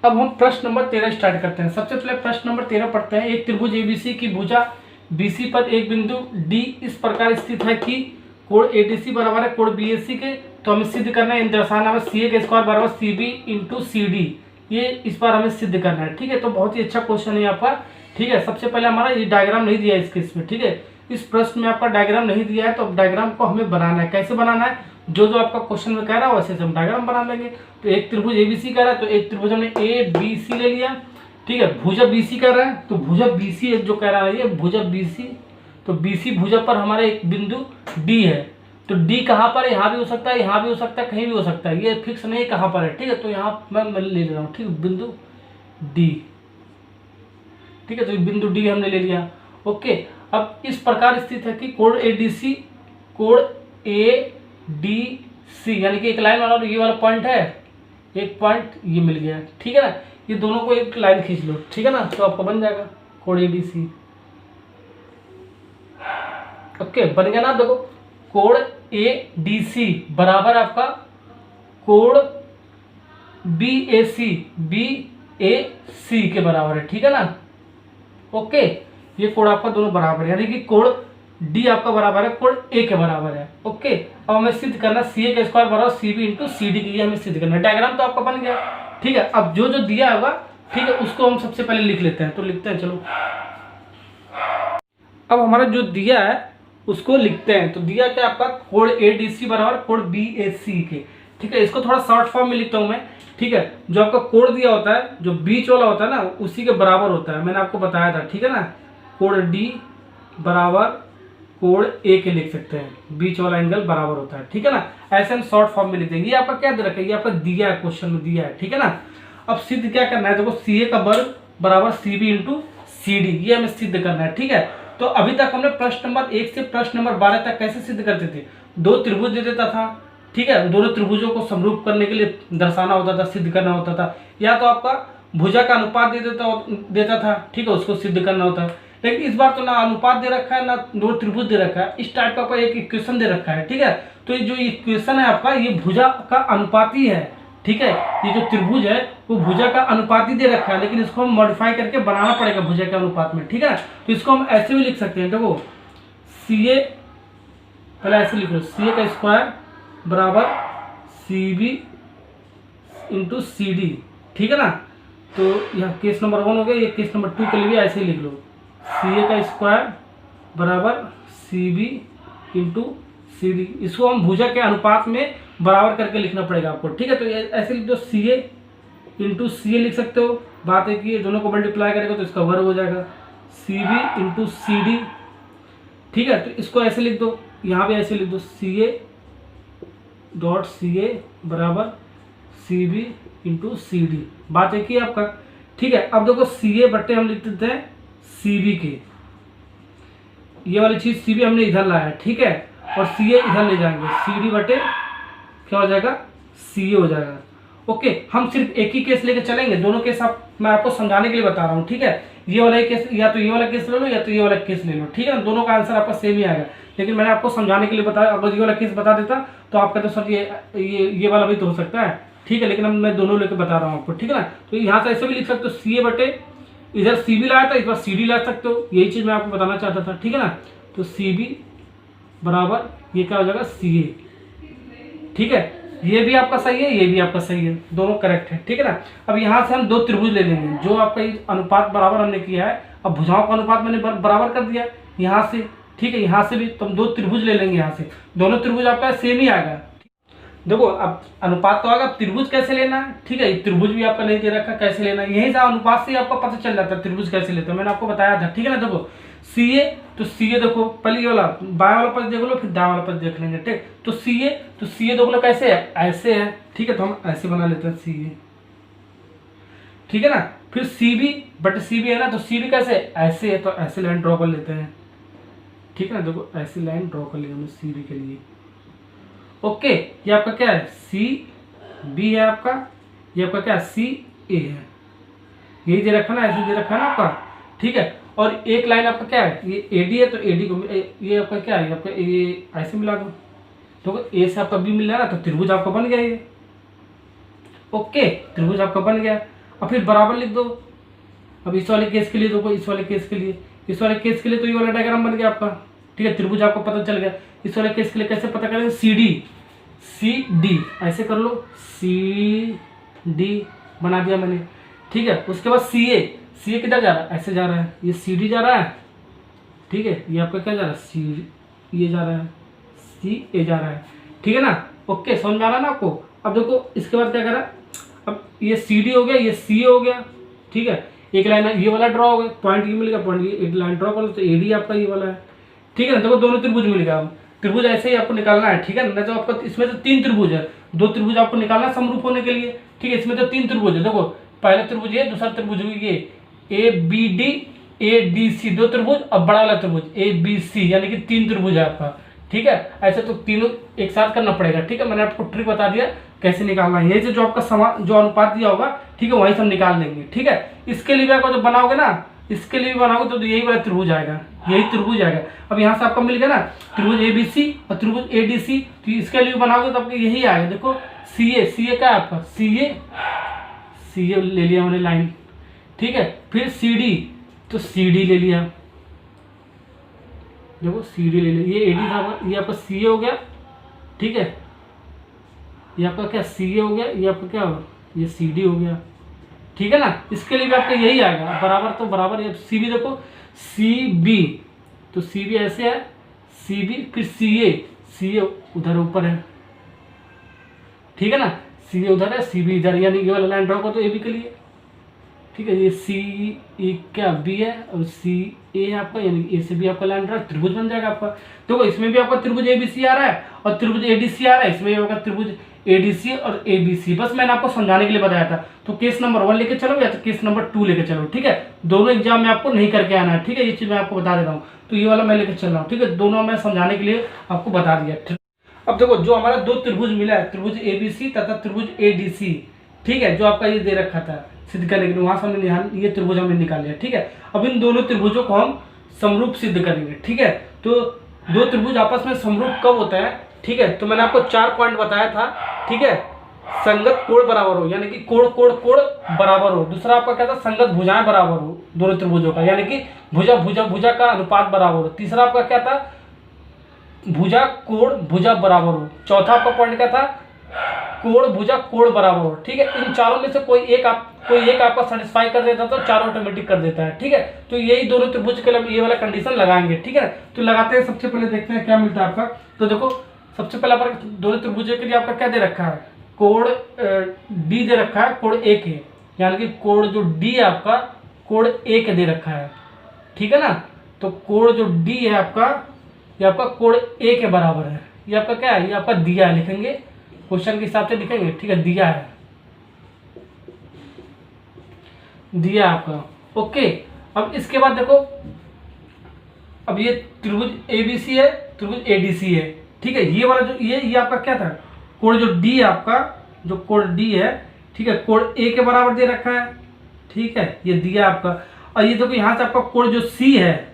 अब हम प्रश्न नंबर 13 स्टार्ट करते हैं। सबसे पहले प्रश्न नंबर 13 पढ़ते हैं। एक त्रिभुज एबीसी की भुजा बीसी पर एक बिंदु डी इस प्रकार स्थित है कि कोण एडीसी बराबर है कोण बीएसी के। तो हमें सिद्ध करना है, दर्शाना है सी ए का स्क्वायर बराबर C B into C D. ये इस बार हमें सिद्ध करना है। ठीक है, तो बहुत ही अच्छा क्वेश्चन है यहाँ पर। ठीक है, सबसे पहले हमारा ये डायग्राम नहीं दिया है इसके इसमें। ठीक है, इस प्रश्न में आपका डायग्राम नहीं दिया है, तो डायग्राम को हमें बनाना है। कैसे बनाना है, जो जो आपका क्वेश्चन में कह रहा है वैसे हम डायग्राम बना लेंगे। तो एक त्रिभुज एबीसी कह रहा है, तो एक त्रिभुज हमने ए बी सी ले लिया। ठीक है, भुजा बीसी कर रहा है, तो भुजा बीसी जो कह रहा है ये भुजा बीसी, तो बीसी भुजा पर हमारे एक बिंदु डी है। तो डी कहाँ पर है, यहाँ भी हो सकता है, यहाँ भी हो सकता है, कहीं भी हो सकता है, ये फिक्स नहीं कहाँ पर है। ठीक है, तो यहाँ मैं ले रहा हूँ। ठीक है, बिंदु डी। ठीक है, तो बिंदु डी हमने ले लिया। ओके, अब इस प्रकार स्थित है कि कोण एडीसी कोण ए डी सी, यानी कि एक लाइन वाला ये वाला पॉइंट है, एक पॉइंट ये मिल गया। ठीक है ना, ये दोनों को एक लाइन खींच लो। ठीक है ना, तो आपको बन जाएगा कोण एडीसी। ओके, बन गया ना। देखो कोण ए डी सी बराबर आपका कोण बी ए सी के बराबर है। ठीक है ना। ओके, ये कोण आपका दोनों बराबर है, यानी कि कोण डी आपका बराबर है कोण ए के बराबर है। ओके, अब हमें सिद्ध करना सी ए का स्क्वायर बराबर C B into C D की, ये हमें सिद्ध करना है। डायग्राम तो आपका बन गया। ठीक है, अब जो जो दिया होगा, ठीक है, उसको हम सबसे पहले लिख लेते हैं। तो लिखते हैं, चलो अब हमारा जो दिया है उसको लिखते हैं। तो दिया क्या आपका कोण ए डी सी बराबर कोण बी ए सी के। ठीक है, इसको थोड़ा शॉर्ट फॉर्म में लिखता हूँ मैं। ठीक है, जो आपका कोण दिया होता है, जो बीच वाला होता है ना, उसी के बराबर होता है, मैंने आपको बताया था। ठीक है ना, कोण डी बराबर कोण ए के लिख सकते हैं, बीच वाला एंगल बराबर होता है। ठीक है ना, ऐसे हम शॉर्ट फॉर्म में लिखते हैं। ये आपका क्या दे रखा है, ये आपका दिया है, क्वेश्चन में दिया है। ठीक है ना, अब सिद्ध क्या करना है, देखो सी ए का वर्ग बराबर C B into C D, ये हमें सिद्ध करना है। ठीक है, तो अभी तक हमने प्रश्न नंबर 1 से प्रश्न नंबर 12 तक कैसे सिद्ध करते थे, दो त्रिभुज दे देता था। ठीक है, दोनों त्रिभुजों को समरूप करने के लिए दर्शाना होता था, सिद्ध करना होता था, या तो आपका भुजा का अनुपात देता था। ठीक है, उसको सिद्ध करना होता है। लेकिन इस बार तो ना अनुपात दे रखा है, ना दो त्रिभुज दे रखा है, इस टाइप का कोई एक इक्वेशन दे रखा है। ठीक है, तो ये जो इक्वेशन है आपका, ये भुजा का अनुपाती है। ठीक है, ये जो त्रिभुज है वो भुजा का अनुपाती दे रखा है, लेकिन इसको हम मॉडिफाई करके बनाना पड़ेगा भुजा के अनुपात में। ठीक है, तो इसको हम ऐसे भी लिख सकते हैं। देखो सी ए, पहले ऐसे लिख लो, सी ए का स्क्वायर बराबर C B into C D. ठीक है ना, तो यह केस नंबर 1 हो गया। ये केस नंबर 2 के लिए भी ऐसे ही लिख लो, सी ए का स्क्वायर बराबर C B into C D. इसको हम भुजा के अनुपात में बराबर करके लिखना पड़ेगा आपको। ठीक है, तो ऐसे लिख दो, सी ए इंटू सी ए लिख सकते हो। बात है कि दोनों को मल्टीप्लाई करेगा तो इसका वर्ग हो जाएगा, C B into C D. ठीक है, तो इसको ऐसे लिख दो, यहाँ भी ऐसे लिख दो, सी ए डॉट सी ए बराबर C B into C D. बात है कि आपका। ठीक है, अब देखो सी ए बट्टे हम लिख देते हैं सी बी के, ये वाली चीज सी बी हमने इधर लाया है। ठीक है, और सी ए इधर ले जाएंगे, सी डी बटे क्या हो जाएगा, सी ए हो जाएगा। ओके, हम सिर्फ एक ही केस लेके चलेंगे, दोनों केस मैं आपको समझाने के लिए बता रहा हूँ। ठीक है, ये वाला केस, या तो ये वाला केस ले लो या तो ये वाला केस ले लो। ठीक है ना, दोनों का आंसर आपका सेम ही आएगा, लेकिन मैंने आपको समझाने के लिए बताया। अगर ये वाला केस बता देता तो आप कहते सर ये वाला भी तो हो सकता है। ठीक है, लेकिन अब मैं दोनों लेके बता रहा हूँ आपको। ठीक है ना, तो यहाँ से ऐसे भी लिख सकते हो, सी ए बटे इधर सी बी लाया था, इस बार सी डी ला सकते हो। यही चीज़ मैं आपको बताना चाहता था। ठीक है ना, तो सी बी बराबर ये क्या हो जाएगा, सी ए। ठीक है, ये भी आपका सही है, ये भी आपका सही है, दोनों करेक्ट है। ठीक है ना, अब यहाँ से हम दो त्रिभुज ले लेंगे, जो आपका अनुपात बराबर हमने किया है। अब भुजाओं का अनुपात मैंने बराबर कर दिया यहाँ से। ठीक है, यहाँ से भी तो हम दो त्रिभुज ले लेंगे, यहाँ से दोनों त्रिभुज आपका सेम ही आएगा। देखो अब अनुपात तो आएगा, त्रिभुज कैसे लेना है। ठीक है, त्रिभुज भी आपका नहीं दे रखा, कैसे लेना है, यही से अनुपात से आपको पता चल जाता है त्रिभुज कैसे लेते हैं, मैंने आपको बताया था। ठीक है ना, देखो सी ए, तो सी ए देखो पहले ये वाला बाएं वाला पद देख लो, फिर दाएं वाला पद देख लेंगे। ठीक, तो सी ए देख लो कैसे है, ऐसे है। ठीक है, तो हम ऐसे बना लेते हैं सी ए। ठीक है ना, फिर C B but C B है ना, तो सी बी कैसे ऐसे है, तो ऐसे लाइन ड्रॉ कर लेते हैं। ठीक है ना, देखो ऐसी लाइन ड्रॉ कर लिया हमने सी बी के लिए। ओके, ये आपका क्या है, सी बी है आपका, ये आपका क्या है, सी ए है। यही दे रखा ना, ऐसे दे रखा है ना आपका। ठीक है, और एक लाइन आपका क्या है, ये एडी है तो एडी को ये आपका क्या है, आपका ये ऐसे मिला दो तो ए से आपका बी मिल रहा है ना, तो त्रिभुज आपका बन गया ये। ओके, त्रिभुज आपका बन गया। अब फिर बराबर लिख दो। अब इस वाले केस के लिए देखो, इस वाले केस के लिए, इस वाले केस के लिए तो ये वाला डायग्राम बन गया आपका। ठीक है, त्रिभुज आपको पता चल गया। इस वाले केस के लिए कैसे पता करेंगे, सी डी ऐसे कर लो, सी डी बना दिया मैंने। ठीक है, उसके बाद सी ए किधर जा रहा है, ऐसे जा रहा है, ये सी डी जा रहा है। ठीक है, ये आपका क्या जा रहा है, सी ये जा रहा है, सी ए जा रहा है। ठीक है ना, ओके, समझ में आ रहा है ना आपको। अब देखो इसके बाद क्या करा, अब ये सी डी हो गया, ये सी ए हो गया। ठीक है, एक लाइन ये वाला ड्रॉ हो गया, पॉइंट ये मिल गया, पॉइंट ये एक लाइन ड्रॉ कर लो तो ए डी आपका ये वाला है। ठीक है ना, देखो दोनों त्रिभुज मिल गया। त्रिभुज ऐसे ही आपको निकालना है। ठीक है ना, तो आपको इसमें से 3 त्रिभुज है, 2 त्रिभुज आपको निकालना है समरूप होने के लिए। ठीक है, इसमें तो 3 त्रिभुज है। देखो पहला त्रिभुज ये, दूसरा त्रिभुज ये A B D, A D C 2 त्रिभुज, और बड़ा वाला त्रिभुज ए बी सी, यानी कि 3 त्रिभुज है आपका। ठीक है, ऐसे तो तीनों एक साथ करना पड़ेगा। ठीक है, मैंने आपको ट्रिक बता दिया कैसे निकालना है। यही से जो आपका समान जो अनुपात दिया होगा, ठीक है, वही से हम निकाल देंगे। ठीक है, इसके लिए भी आपको जो बनाओगे ना, इसके लिए भी बनाओगे तो यही वाला त्रिभुज आएगा, यही त्रिभुज आएगा। अब यहाँ से आपका मिल गया ना त्रिभुज ए बी सी और त्रिभुज ए डी सी, तो इसके लिए बनाओगे तो आपको यही आएगा। देखो सी ए क्या है आपका, सी ए ले लिया मैंने लाइन। ठीक है, फिर सी डी, तो सी डी ले लिया, देखो सी डी ले लिया, ये ए डी था, ये आपका सी ए हो गया। ठीक है, ये आपका क्या सी ए हो गया, ये आपका क्या होगा, ये सी डी हो गया। ठीक है ना, इसके लिए भी आपका यही आएगा बराबर, तो बराबर ये सी बी, देखो सी बी, तो सी बी ऐसे है, सी बी, फिर सी ए उधर ऊपर है। ठीक है ना, सी ए उधर है, सी बी इधर, यानी ये वाला लाइन ड्रॉ कर दो ए बी के लिए। ठीक है, ये सी ए क्या बी है और सी ए है आपका, यानी ए से भी आपका लाइन ड्रॉ, त्रिभुज बन जाएगा आपका। देखो इसमें भी आपका त्रिभुज ए बी सी आ रहा है और त्रिभुज ए डी सी आ रहा है, इसमें आपका त्रिभुज ए डी सी और ए बी सी। बस मैंने आपको समझाने के लिए बताया था। तो केस नंबर 1 लेके चलो या तो केस नंबर 2 लेके चलो। ठीक है, दोनों एग्जाम में आपको नहीं करके आना है। ठीक है, ये चीज मैं आपको बता देता हूँ। तो ये वाला मैं लेके चल रहा हूँ। ठीक है, दोनों मैं समझाने के लिए आपको बता दिया। अब देखो जो हमारा 2 त्रिभुज मिला है, त्रिभुज ए बी सी तथा त्रिभुज ए डी सी। ठीक है, जो आपका ये दे रखा था सिद्ध करने के लिए, वहां से हमने ये त्रिभुज हमने निकाल लिया। ठीक है, अब इन दोनों त्रिभुजों को हम समरूप सिद्ध करेंगे। ठीक है, तो 2 त्रिभुज आपस में समरूप कब होता है। ठीक है, तो मैंने आपको 4 पॉइंट बताया था। ठीक है, संगत कोण बराबर हो, यानी कि कोण बराबर हो। दूसरा आपका क्या था, संगत भुजाएं बराबर हो दोनों त्रिभुजों का, यानी कि भुजा का अनुपात बराबर हो। तीसरा आपका क्या था, भुजा कोण भुजा बराबर हो। चौथा आपका पॉइंट क्या था, कोण भुजा कोण बराबर हो। ठीक है, इन चारों में से कोई एक आपका सेटिस्फाई कर देता तो चारों ऑटोमेटिक कर देता है। ठीक है, तो यही दोनों त्रिभुज के लिए ये वाला कंडीशन लगाएंगे। ठीक है, तो लगाते हैं। सबसे पहले देखते हैं क्या मिलता है आपका। तो देखो सबसे पहले पर दोनों त्रिभुजों के लिए आपका क्या दे रखा है, कोण डी दे रखा है, कोण ए के, यानी कि कोण जो डी है आपका कोण ए के दे रखा है। ठीक है ना, तो कोण जो डी है आपका, ये आपका कोण ए के बराबर है। ये आपका क्या है, ये आपका दिया है, लिखेंगे क्वेश्चन के हिसाब से लिखेंगे। ठीक है, दिया है, दिया आपका। ओके, अब इसके बाद देखो, अब ये त्रिभुज एबीसी है, त्रिभुज एडीसी है। ठीक है, ये वाला जो ये आपका क्या था, कोण जो डी है आपका, जो कोण डी है, ठीक है, कोण ए के बराबर दे रखा है। ठीक है, ये दिया आपका। और ये देखो यहाँ से आपका कोण जो सी है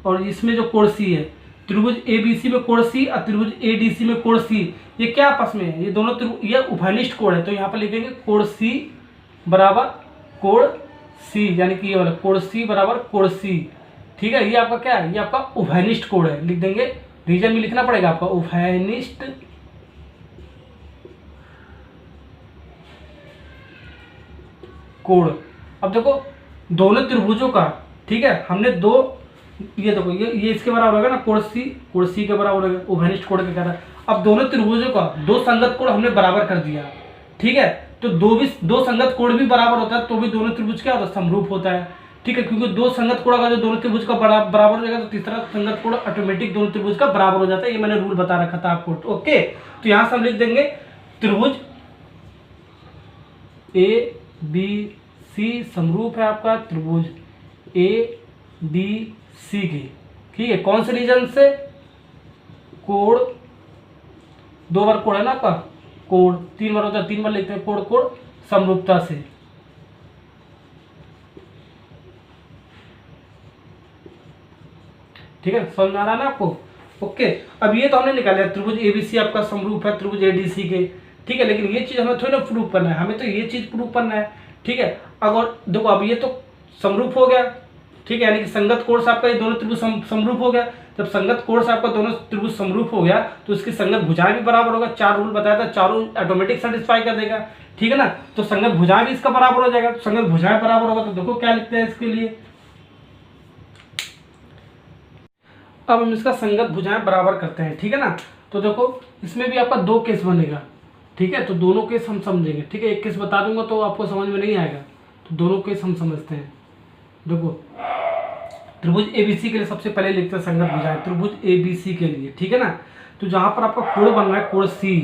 और इसमें जो कोण सी है, त्रिभुज एबीसी में कोण सी और त्रिभुज एडीसी में कोण सी, ये क्या आपस में है, ये दोनों ये उभयनिष्ठ कोण है। तो यहाँ पर लिखेंगे कोण सी बराबर कोण सी, यानी कि ये वाला कोण सी बराबर कोण सी। ठीक है, ये आपका क्या है, ये आपका उभयनिष्ठ कोण है, लिख देंगे। रीजन में लिखना पड़ेगा आपका, उभयनिष्ठ कोण। अब देखो दोनों त्रिभुजों का, ठीक है, हमने दो, ये देखो ये इसके बराबर होगा ना, कोण सी के बराबर होगा, उभयनिष्ठ कोण के कहता है। अब दोनों त्रिभुजों का दो संगत कोण हमने बराबर कर दिया। ठीक है, तो दो संगत कोण भी बराबर होता है तो भी दोनों त्रिभुज क्या होता है, समरूप होता है। ठीक है, क्योंकि दो संगत कोण अगर जो दोनों त्रिभुज का बराबर हो जाएगा तो तीसरा संगत कोण ऑटोमेटिक दोनों त्रिभुज का बराबर हो जाता है। ये मैंने रूल बता रखा था आपको। ओके, तो यहां से हम लिख देंगे त्रिभुज ए बी सी समरूप है आपका त्रिभुज ए डी सी की। ठीक है, कौन से रीजन से, कोण, दो बार कोण है ना आपका, कोण तीन बार होता है, तीन बार लिखते हैं, कोण समरूपता से। ठीक है, समझ में आ रहा है ना आपको। ओके, अब ये तो हमने निकाला त्रिभुज एबीसी आपका समरूप है त्रिभुज एडीसी के, ठीक है, लेकिन ये चीज़ हमें थोड़ी ना प्रूव करना है, हमें तो ये चीज़ प्रूव करना है, ठीक है। अगर देखो अब ये तो समरूप हो गया, ठीक है, यानी कि संगत कोण से आपका ये दोनों त्रिभुज समरूप हो गया। जब संगत कोण से आपका दोनों त्रिभुज समरूप हो गया तो इसकी संगत भुजाएं भी बराबर होगा। 4 रूल बताया था, चारों ऑटोमेटिक सेटिस्फाई कर देगा, ठीक है ना। तो संगत भुजाएं भी इसका बराबर हो जाएगा, तो संगत भुजाएं बराबर होगा तो देखो क्या लिखते हैं इसके लिए। अब हम इसका संगत भुजाएं बराबर करते हैं, ठीक है ना। तो देखो इसमें भी आपका 2 केस बनेगा, ठीक है, तो दोनों केस हम समझेंगे, ठीक है। एक केस बता दूंगा तो आपको समझ में नहीं आएगा, तो दोनों केस हम समझते हैं। देखो त्रिभुज एबीसी के लिए सबसे पहले लिखते हैं संगत भुजाएं त्रिभुज एबीसी के लिए, ठीक है ना। तो जहां पर आपका कोण बन रहा है कोण सी,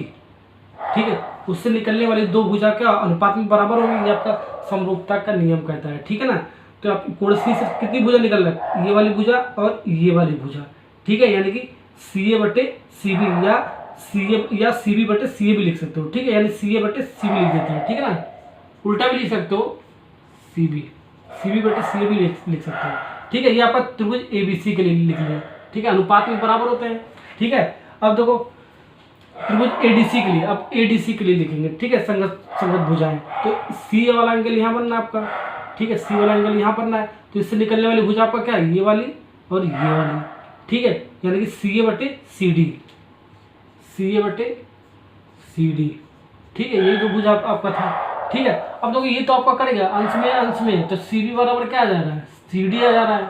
ठीक है, उससे निकलने वाली 2 भुजा क्या अनुपात में बराबर होगी, ये आपका समरूपता का नियम कहता है, ठीक है ना। तो आप कोण सी से कितनी भुजा निकल रहा है, ये वाली भुजा और ये वाली भुजा, ठीक है, यानी कि सी ए बटे सी बी या सी बी बटे सी ए भी लिख सकते हो, ठीक है, यानी सी ए बटे सी बी लिख देते हैं, ठीक है ना। उल्टा भी लिख सकते हो, सी बी बटे सी ए भी लिख सकते हो, ठीक है। ये आपका त्रिभुज एबीसी के लिए लिख लिया, ठीक है, अनुपात में बराबर होते हैं, ठीक है। अब देखो त्रिभुज एडीसी के लिए, अब एडीसी के लिए लिखेंगे, ठीक है, संगत भुजाएं। तो सी वाला एंगल यहाँ बनना है आपका, ठीक है, सी वाला एंगल यहाँ बनना है, तो इससे निकलने वाली भुजा आपका क्या है, ये वाली और ये वाली, ठीक है, यानी कि सी ए बटे सी डी, ठीक है, यही तो भुजा आपका था, ठीक है। अब देखो ये तो आपका करेगा अंश में तो सी बी बराबर क्या आ जा रहा है, सी डी आ जा रहा है,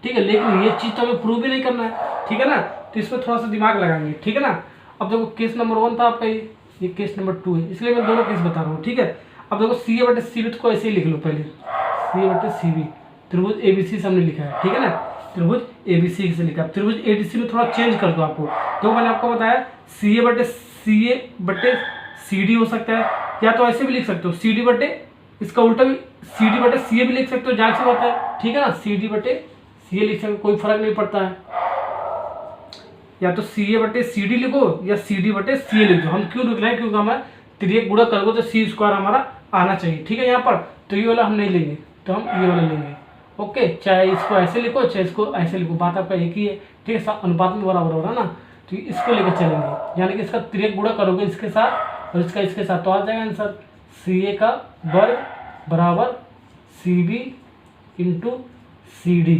ठीक है, लेकिन ये चीज तो हमें प्रूव भी नहीं करना है, ठीक है ना। तो इसमें थोड़ा सा दिमाग लगाएंगे, ठीक है ना। अब देखो केस नंबर 1 था आपका, ये केस नंबर 2 है, इसलिए मैं दोनों केस बता रहा हूँ, ठीक है। अब देखो सी ए बटे सी बी को ऐसे ही लिख लो पहले, सी ए बटे सी बी त्रिभुज एबीसी से हमने लिखा है, ठीक है ना, त्रिभुज एबीसी से लिखा है। त्रिभुज एडीसी में थोड़ा चेंज कर दो आपको, तो मैंने आपको बताया सी ए बटे सी डी हो सकता है, या तो ऐसे भी लिख सकते हो सी डी बटे, इसका उल्टा भी सी डी बटे सी ए भी लिख सकते हो, जाहिर सी बात है, ठीक है ना। सी डी बटे सी ए लिख सकते हो, कोई फर्क नहीं पड़ता है, या तो सी ए बटे सी डी लिखो या सी डी बटे सी ए लिख दो। हम क्यों लिख रहे हैं, क्योंकि हमें तिर्यक गुणा करोगे तो सी स्क्वायर हमारा आना चाहिए, ठीक है। यहाँ पर तो ये वाला हम नहीं लेंगे, तो हम ये वाला लेंगे, ओके। चाहे इसको ऐसे लिखो चाहे इसको ऐसे लिखो, बात आपका एक ही है, ठीक है, अनुपात में बराबर हो रहा है ना, तो इसको लेकर चलेंगे, यानी कि इसका तिर्यक गुणा करोगे इसके साथ और इसका इसके साथ, तो आ जाएगा आंसर सी ए का वर्ग बराबर C B into C D,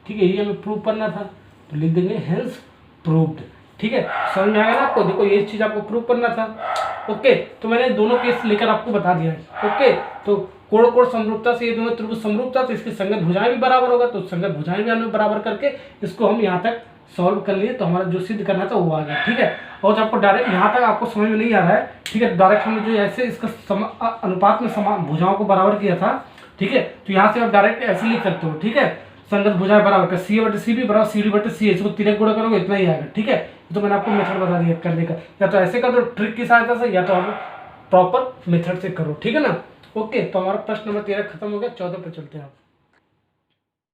ठीक है, ये हमें प्रूव करना था, तो लिख देंगे हेंस प्रूव्ड, ठीक है। समझ में आएगा ना आपको, देखो ये चीज़ आपको प्रूव करना था, ओके। तो मैंने दोनों केस लेकर आपको बता दिया है, ओके। तो कोण कोण समरूपता से ये दोनों त्रिभुज समरूपता, तो इसकी संगत भुजाएं भी बराबर होगा, तो संगत भुजाएं भी हमने बराबर करके इसको हम यहाँ तक सॉल्व कर लिए, तो हमारा जो सिद्ध करना था वो आ गया, ठीक है। और जब आपको डायरेक्ट यहाँ तक आपको समझ में नहीं आ रहा है, ठीक है, डायरेक्ट हमने जो ऐसे इसका अनुपात में भुजाओं को बराबर किया था, ठीक है, तो यहाँ से आप डायरेक्ट ऐसे लिख सकते हो, ठीक है, संगत भुजाएं बराबर कर सी ए बटे सी बी बराबर सी डी बटे सी ए, इसको तिर्यक गुणा करोगे इतना ही आएगा, ठीक है। तो मैंने आपको मेथड बता दिया करने का, या तो ऐसे कर दो ट्रिक की सहायता से, या तो आप प्रॉपर मेथड से करो, ठीक है ना। ओके, तो हमारा प्रश्न नंबर 13 खत्म हो गया, 14 पे चलते हैं आप।